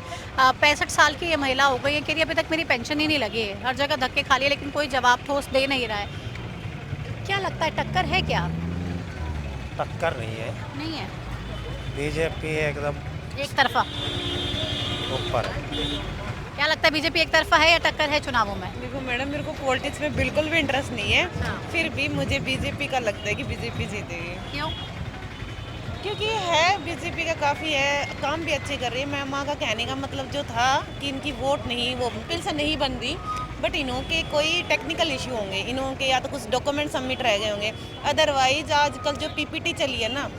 65 साल की ये महिला हो गई है, कह रही अभी तक मेरी पेंशन ही नहीं लगी है, हर जगह धक्के खा लिए, लेकिन कोई जवाब ठोस दे नहीं रहा है। क्या लगता है, टक्कर है क्या? टक्कर नहीं है, नहीं है, बीजेपी एकदम एक तरफा ऊपर। क्या लगता है, बीजेपी एक तरफा है या टक्कर है चुनावों में? देखो मैडम, मेरे को पॉलिटिक्स में बिल्कुल भी इंटरेस्ट नहीं है, फिर भी मुझे बीजेपी का लगता है कि बीजेपी जीतेगी। क्यों? क्योंकि है बीजेपी का काफ़ी है, काम भी अच्छे कर रही है। मैं माँ का कहने का मतलब जो था कि इनकी वोट नहीं, वो पेंशन नहीं बन रही, बट इन्हों के कोई टेक्निकल इशू होंगे, इन्हों के या तो कुछ डॉक्यूमेंट सबमिट रह गए होंगे। अदरवाइज आजकल जो पीपीटी चली है ना,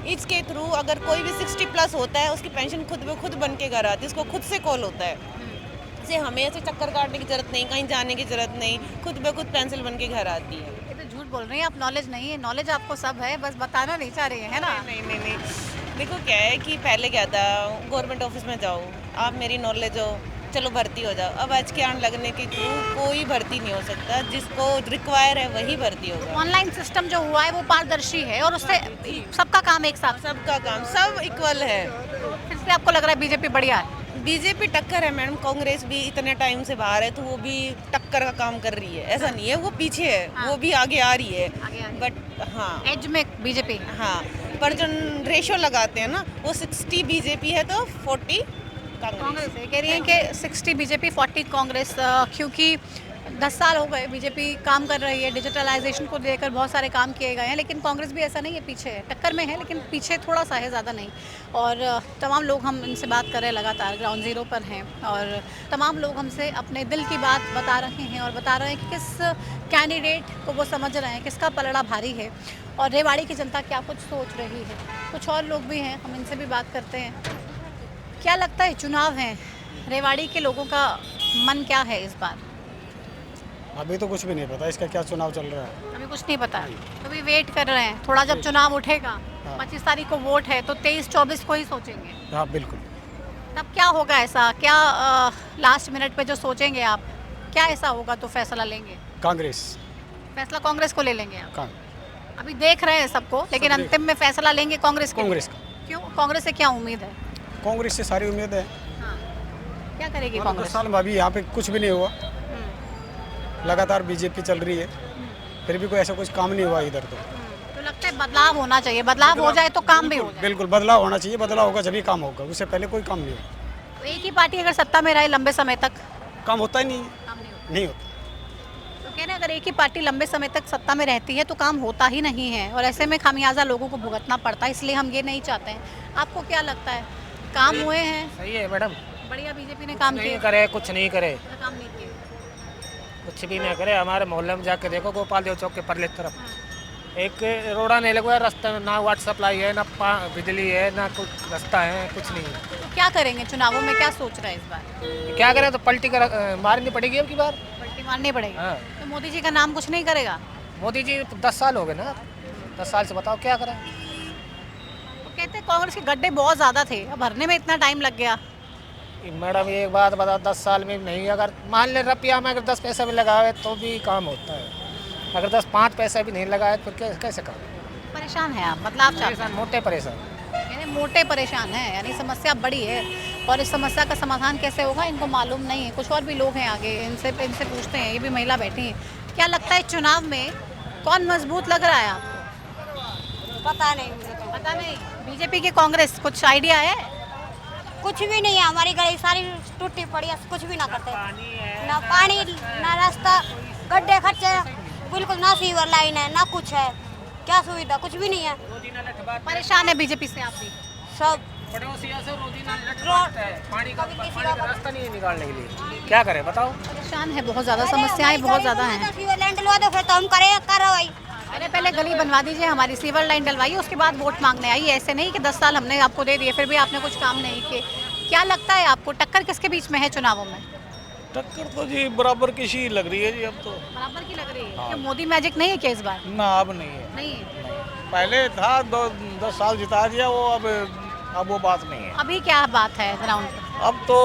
इसके थ्रू अगर कोई भी 60+ होता है उसकी पेंशन खुद ब खुद बन के घर आती है, उसको खुद से कॉल होता है। जैसे हमें ऐसे चक्कर काटने की जरूरत नहीं, कहीं जाने की जरूरत नहीं, खुद ब खुद पेंसिल बन के घर आती है। ये तो झूठ बोल रही हैं आप, नॉलेज नहीं है। नॉलेज आपको सब है, बस बताना नहीं चाह रही है ना? नहीं, देखो क्या है कि पहले क्या था, गवर्नमेंट ऑफिस में जाओ, आप मेरी नॉलेज हो, चलो भर्ती हो जाओ। अब आज के आन लगने के थ्रू कोई भर्ती नहीं हो सकता, जिसको रिक्वायर है वही भर्ती होगा। ऑनलाइन सिस्टम जो हुआ है वो पारदर्शी है और उससे सबका काम एक साथ, सबका काम सब इक्वल है। फिर से आपको लग रहा है बीजेपी बढ़िया है? बीजेपी टक्कर है मैडम, कांग्रेस भी इतने टाइम से बाहर है तो वो भी टक्कर का काम कर रही है, ऐसा नहीं है वो पीछे है, वो भी आगे आ रही है, बट हाँ एज में बीजेपी, हाँ, पर जो रेशो लगाते हैं ना वो 60 बीजेपी है तो 40 कांग्रेस है। कह रही है कि 60 बीजेपी 40 कांग्रेस, क्योंकि 10 साल हो गए बीजेपी काम कर रही है, डिजिटलाइजेशन को लेकर बहुत सारे काम किए गए हैं, लेकिन कांग्रेस भी ऐसा नहीं है पीछे है, टक्कर में है लेकिन पीछे थोड़ा सा है, ज़्यादा नहीं। और तमाम लोग हम इनसे बात कर रहे हैं, लगातार ग्राउंड ज़ीरो पर हैं और तमाम लोग हमसे अपने दिल की बात बता रहे हैं और बता रहे हैं कि किस कैंडिडेट को वो समझ रहे हैं, किसका पलड़ा भारी है और रेवाड़ी की जनता क्या कुछ सोच रही है। कुछ और लोग भी हैं, हम इनसे भी बात करते हैं। क्या लगता है, चुनाव हैं, रेवाड़ी के लोगों का मन क्या है इस बार? अभी तो कुछ भी नहीं पता इसका क्या चुनाव चल रहा है, अभी कुछ नहीं पता, तो अभी वेट कर रहे हैं थोड़ा, जब चुनाव उठेगा 25 तारीख को वोट है तो 23-24 को ही सोचेंगे। हाँ बिल्कुल। तब क्या होगा ऐसा, क्या लास्ट मिनट पे जो सोचेंगे आप, क्या ऐसा होगा तो फैसला लेंगे? कांग्रेस, फैसला कांग्रेस को ले लेंगे आप? अभी देख रहे हैं सबको, लेकिन अंतिम में फैसला लेंगे कांग्रेस का। क्यों, कांग्रेस से क्या उम्मीद है? कांग्रेस से सारी उम्मीद है। क्या करेगी कांग्रेस? 10 साल में अभी यहाँ पे कुछ भी नहीं हुआ, लगातार बीजेपी चल रही है, फिर भी कोई ऐसा कुछ काम नहीं हुआ इधर। तो लगता है बदलाव होना चाहिए, बदलाव हो जाए तो काम भी हो जाए। बिल्कुल बदलाव होना चाहिए, बदलाव होगा जब काम होगा, उससे पहले कोई काम नहीं होगा। तो एक ही पार्टी अगर सत्ता में रहे लंबे समय तक, काम होता ही नहीं होता। तो कह रहे हैं अगर एक ही पार्टी लंबे समय तक सत्ता में रहती है तो काम होता ही नहीं है और ऐसे में खामियाजा लोगों को भुगतना पड़ता है, इसलिए हम ये नहीं चाहते हैं। आपको क्या लगता है, काम हुए हैं? सही है मैडम, बढ़िया बीजेपी ने काम किया? करे कुछ नहीं करे, काम नहीं किया, कुछ भी नहीं करे। हमारे मोहल्ले में जाके देखो, गोपाल देव चौक के परले तरफ एक रोड़ा नहीं लगा है, रास्ते में ना वाटर सप्लाई है, ना बिजली है, ना कुछ रास्ता है, कुछ नहीं है। तो क्या करेंगे चुनावों में, क्या सोच रहे हैं इस बार? क्या करें, तो पलटी कर मारनी पड़ेगी अब की बार, पलटी मारनी पड़ेगी। हाँ। तो मोदी जी का नाम कुछ नहीं करेगा? मोदी जी 10 साल हो गए ना, 10 साल से बताओ क्या करें। तो कहते हैं कांग्रेस के गड्ढे बहुत ज़्यादा थे, अब भरने में इतना टाइम लग गया। मैडम एक बात बताओ, 10 साल में नहीं, अगर मान ले रुपया में अगर 10 पैसा भी लगाए तो भी काम होता है, अगर 10-5 पैसा भी नहीं लगाए तो कैसे काम? परेशान है आप, मतलब आप चाहते हैं? मोटे परेशान, यानी मोटे परेशान हैं, यानी समस्या बड़ी है और इस समस्या का समाधान कैसे होगा इनको मालूम नहीं है। कुछ और भी लोग हैं आगे, इनसे पूछते हैं, ये भी महिला बैठी हैं। क्या लगता है चुनाव में कौन मजबूत लग रहा है आपको? पता नहीं, मुझे तो पता नहीं। बीजेपी की कांग्रेस, कुछ आइडिया है? कुछ भी नहीं है, हमारी गली सारी टूटी पड़ी है, कुछ भी ना करते, ना पानी ना रास्ता, गड्ढे खच्चे, बिल्कुल ना सीवर लाइन है ना कुछ है, क्या सुविधा, कुछ भी नहीं है। परेशान है बीजेपी से आप भी? सब पानी का रास्ता नहीं है निकालने के लिए, क्या करें बताओ? परेशान है, बहुत ज़्यादा समस्याएं बहुत ज़्यादा हैं। सीवर लाइन डलवा दो फिर तो हम करें कार्रवाई। पहले गली बनवा दीजिए, हमारी सीवर लाइन डलवाइए, उसके बाद वोट मांगने आइए। ऐसे नहीं कि 10 साल हमने आपको दे दिए फिर भी आपने कुछ काम नहीं किए। क्या लगता है आपको, टक्कर किसके बीच में है चुनावों में? टक्कर तो जी बराबर की सी लग रही है जी, अब तो बराबर की लग रही है। क्या मोदी मैजिक नहीं है क्या इस बार? ना, अब नहीं है। नहीं है, पहले था 10 साल जिता दिया वो, अब वो बात नहीं है। अभी क्या बात है ग्राउंड पे? अब तो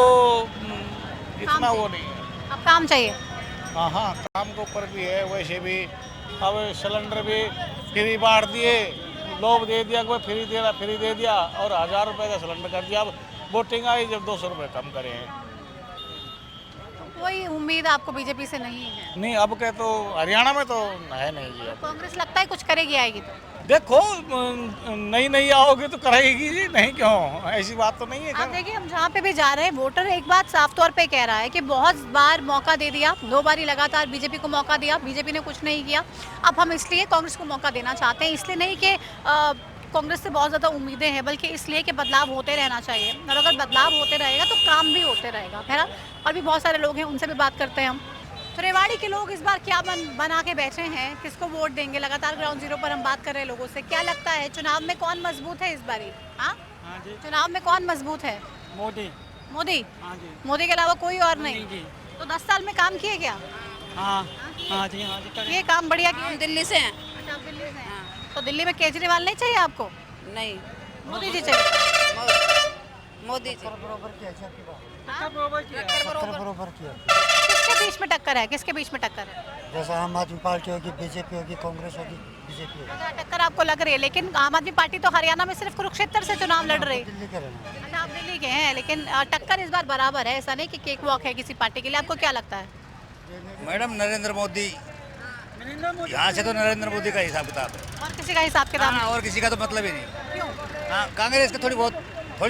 इतना वो नहीं है, अब काम चाहिए। हाँ, काम के ऊपर भी है, वैसे भी अब सिलेंडर भी फ्री बांट दिए, लोग दे दिया कि फ्री दे दिया और 1000 रुपये का सिलेंडर कर दिया। अब वोटिंग आई जब 200 रुपये कम करे हैं। कोई उम्मीद आपको बीजेपी से नहीं है? नहीं, अब के तो हरियाणा में तो है नहीं जी। कांग्रेस लगता है कुछ करेगी, आएगी तो? देखो, नहीं आओगे तो करेगी जी, नहीं क्यों, ऐसी बात तो नहीं है। आप देखिए, हम जहाँ पे भी जा रहे हैं, वोटर एक बात साफ तौर पे कह रहा है कि बहुत बार मौका दे दिया, 2 बारी लगातार बीजेपी को मौका दिया, बीजेपी ने कुछ नहीं किया। अब हम इसलिए कांग्रेस को मौका देना चाहते हैं, इसलिए नहीं कि कांग्रेस से बहुत ज़्यादा उम्मीदें हैं, बल्कि इसलिए कि बदलाव होते रहना चाहिए और अगर बदलाव होते रहेगा तो काम भी होते रहेगा, है ना। और भी बहुत सारे लोग हैं, उनसे भी बात करते हैं हम। तो रेवाड़ी के लोग इस बार क्या बना के बैठे हैं, किसको वोट देंगे? लगातार ग्राउंड जीरो पर हम बात कर रहे हैं लोगों से। क्या लगता है चुनाव में कौन मजबूत है इस बारी? हाँ जी, चुनाव में कौन मजबूत है? मोदी। मोदी? हाँ जी। मोदी के अलावा कोई और नहीं? जी। तो 10 साल में काम किए क्या? हाँ जी। ये काम बढ़िया किया। हम दिल्ली से हैं। अच्छा, आप दिल्ली से हैं। तो दिल्ली में केजरीवाल नहीं चाहिए आपको? नहीं, मोदी जी चाहिए। मोदी जी बरोबर किया। किसके बीच में टक्कर है, किसके बीच में टक्कर है? जैसे आम आदमी पार्टी होगी, बीजेपी होगी, कांग्रेस होगी, बीजेपी होगी। टक्कर आपको लग रही है, लेकिन आम आदमी पार्टी तो हरियाणा में सिर्फ कुरुक्षेत्र से चुनाव लड़ रही है। दिल्ली के रहना। अच्छा, आप दिल्ली ठीक है, लेकिन टक्कर इस बार बराबर है, ऐसा नहीं कि केक वॉक है किसी पार्टी के लिए। आपको क्या लगता है? मैडम नरेंद्र मोदी, यहाँ से तो नरेंद्र मोदी का हिसाब किताब है, और किसी का हिसाब किताब हाँ, और किसी का तो मतलब ही नहीं। क्यों? हाँ, कांग्रेस का थोड़ी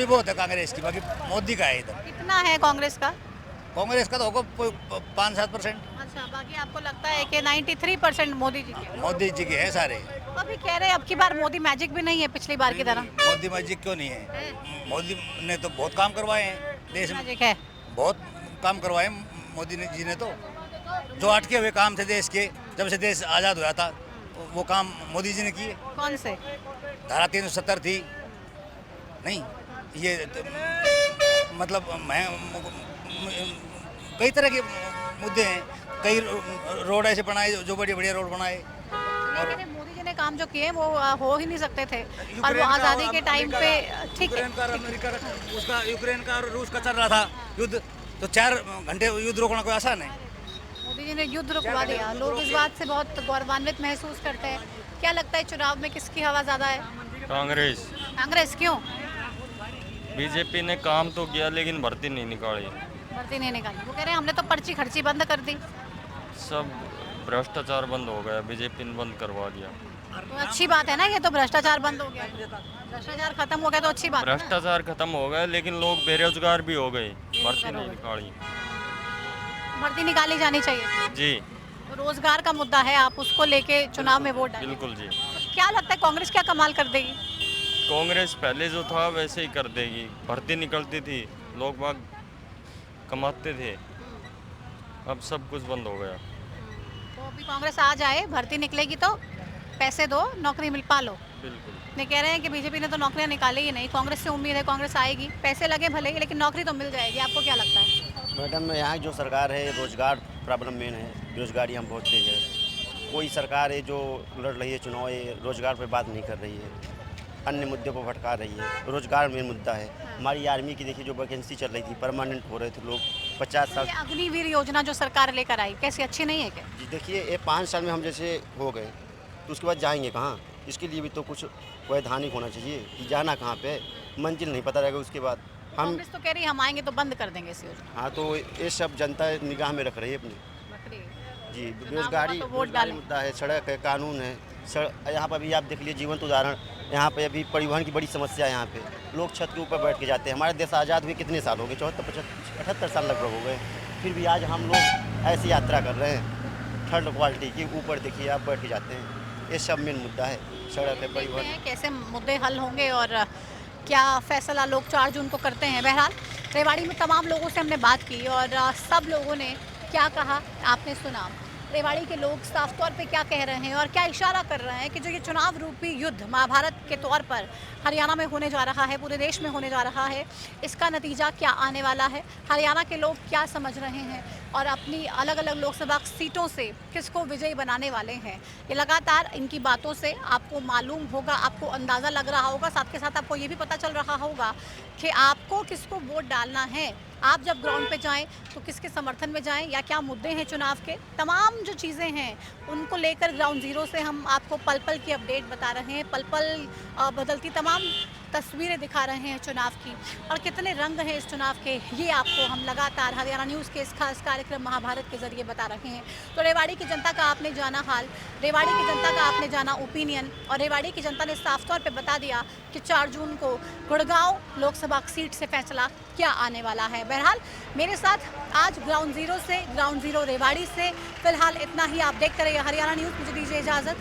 बहुत है कांग्रेस की, बाकी मोदी का है इधर। कितना है कांग्रेस का? कांग्रेस का तो होगा 5-7%। अच्छा, बाकी आपको लगता है कि 93% मोदी जी के? मोदी जी के हैं सारे। तो अभी कह रहे हैं अब की बार मोदी मैजिक भी नहीं है पिछली बार की तरह। मोदी मैजिक क्यों नहीं है? मोदी ने तो बहुत काम करवाए हैं देश में, मैजिक है, बहुत काम करवाए मोदी जी ने तो। जो अटके हुए काम थे देश के, जब से देश आज़ाद हुआ था, वो काम मोदी जी ने किए। कौन से? धारा 370 थी नहीं, ये तो, मतलब कई तरह के मुद्दे हैं, कई रोड ऐसे बनाए जो बड़े बढ़िया रोड बनाए। लेकिन मोदी जी ने काम जो किए वो हो ही नहीं सकते थे, और वो आज़ादी के टाइम पे ठीक है। अमेरिका उसका यूक्रेन का और रूस का चल रहा था युद्ध, तो 4 घंटे युद्ध रोकना कोई आसान है? मोदी जी ने युद्ध रुकवा दिया। लोग इस बात से बहुत गौरवान्वित महसूस करते हैं। क्या लगता है चुनाव में किसकी हवा ज़्यादा है? कांग्रेस। कांग्रेस क्यों? बीजेपी ने काम तो किया लेकिन भर्ती नहीं निकाली। भर्ती नहीं निकाली, वो कह रहे हैं हमने तो पर्ची खर्ची बंद कर दी। सब भ्रष्टाचार बंद हो गया, बीजेपी ने बंद करवा दिया। तो अच्छी बात है ना, ये तो भ्रष्टाचार बंद हो गया, भ्रष्टाचार खत्म हो गया तो अच्छी बात है। भ्रष्टाचार खत्म हो गया, लेकिन लोग बेरोजगार भी हो गए, भर्ती नहीं निकाली। भर्ती निकाली जानी चाहिए जी। तो रोजगार का मुद्दा है, आप उसको लेके चुनाव में वोट डालें। बिल्कुल जी। क्या लगता है कांग्रेस क्या कमाल कर देगी? कांग्रेस पहले जो था वैसे ही कर देगी। भर्ती निकलती थी, लोग बाग कमाते थे, अब सब कुछ बंद हो गया। तो अभी कांग्रेस आ जाए, भर्ती निकलेगी तो पैसे दो, नौकरी मिल पालो। बिल्कुल। नहीं, कह रहे हैं कि बीजेपी ने तो नौकरियां निकाली ही नहीं, कांग्रेस से उम्मीद है कांग्रेस आएगी, पैसे लगे भले ही, लेकिन नौकरी तो मिल जाएगी। आपको क्या लगता है? मैडम, यहाँ जो सरकार है रोजगार प्रॉब्लम मेन है, बेरोजगारी हम बहुत तेज है। कोई सरकार है जो लड़ रही है चुनाव, रोजगार पर बात नहीं कर रही है, अन्य मुद्दों पर भटका रही है। रोजगार मेन मुद्दा है। हमारी आर्मी की देखिए जो वैकेंसी चल रही थी, परमानेंट हो रहे थे लोग 50 साल। अग्निवीर योजना जो सरकार लेकर आई, कैसी अच्छी नहीं है क्या? जी देखिए, ये 5 साल में हम जैसे हो गए तो उसके बाद जाएंगे कहाँ? इसके लिए भी तो कुछ वैधानिक होना चाहिए कि जाना कहाँ पे, मंजिल नहीं पता रहेगा। उसके बाद हम कांग्रेस तो कह रही है हम आएंगे तो बंद कर देंगे इस योजना। हाँ, तो ये सब जनता निगाह में रख रही है अपनी। जी, बेरोजगारी मुद्दा है, सड़क है, कानून है। यहाँ पर भी आप देख लीजिए जीवंत उदाहरण, यहाँ पे अभी परिवहन की बड़ी समस्या है। यहाँ पे लोग छत के ऊपर बैठ के जाते हैं। हमारे देश आज़ाद हुए कितने साल हो गए? 74-75-78 साल लगभग हो गए, फिर भी आज हम लोग ऐसी यात्रा कर रहे हैं थर्ड क्वालिटी की। ऊपर देखिए आप बैठ के जाते हैं। ये सब मेन मुद्दा है, सड़क है, परिवहन। कैसे मुद्दे हल होंगे और क्या फैसला लोग 4 जून को करते हैं। बहरहाल रेवाड़ी में तमाम लोगों से हमने बात की और सब लोगों ने क्या कहा आपने सुना। रेवाड़ी के लोग साफ तौर पे क्या कह रहे हैं और क्या इशारा कर रहे हैं कि जो ये चुनाव रूपी युद्ध महाभारत के तौर पर हरियाणा में होने जा रहा है, पूरे देश में होने जा रहा है, इसका नतीजा क्या आने वाला है, हरियाणा के लोग क्या समझ रहे हैं और अपनी अलग अलग लोकसभा सीटों से किसको विजयी बनाने वाले हैं। ये लगातार इनकी बातों से आपको मालूम होगा, आपको अंदाज़ा लग रहा होगा, साथ के साथ आपको ये भी पता चल रहा होगा कि आपको किसको वोट डालना है। आप जब ग्राउंड पे जाएं तो किसके समर्थन में जाएं या क्या मुद्दे हैं चुनाव के, तमाम जो चीज़ें हैं उनको लेकर ग्राउंड ज़ीरो से हम आपको पल पल की अपडेट बता रहे हैं, पल पल बदलती तमाम तस्वीरें दिखा रहे हैं चुनाव की और कितने रंग हैं इस चुनाव के, ये आपको हम लगातार हरियाणा न्यूज़ के इस खास कार्यक्रम महाभारत के जरिए बता रहे हैं। तो रेवाड़ी की जनता का आपने जाना हाल, रेवाड़ी की जनता का आपने जाना ओपिनियन और रेवाड़ी की जनता ने साफ तौर पे बता दिया कि 4 जून को गुड़गांव लोकसभा सीट से फैसला क्या आने वाला है। बहरहाल मेरे साथ आज ग्राउंड ज़ीरो से, ग्राउंड ज़ीरो रेवाड़ी से फिलहाल इतना ही। आप देखते रहिए हरियाणा न्यूज़। मुझे दीजिए इजाज़त।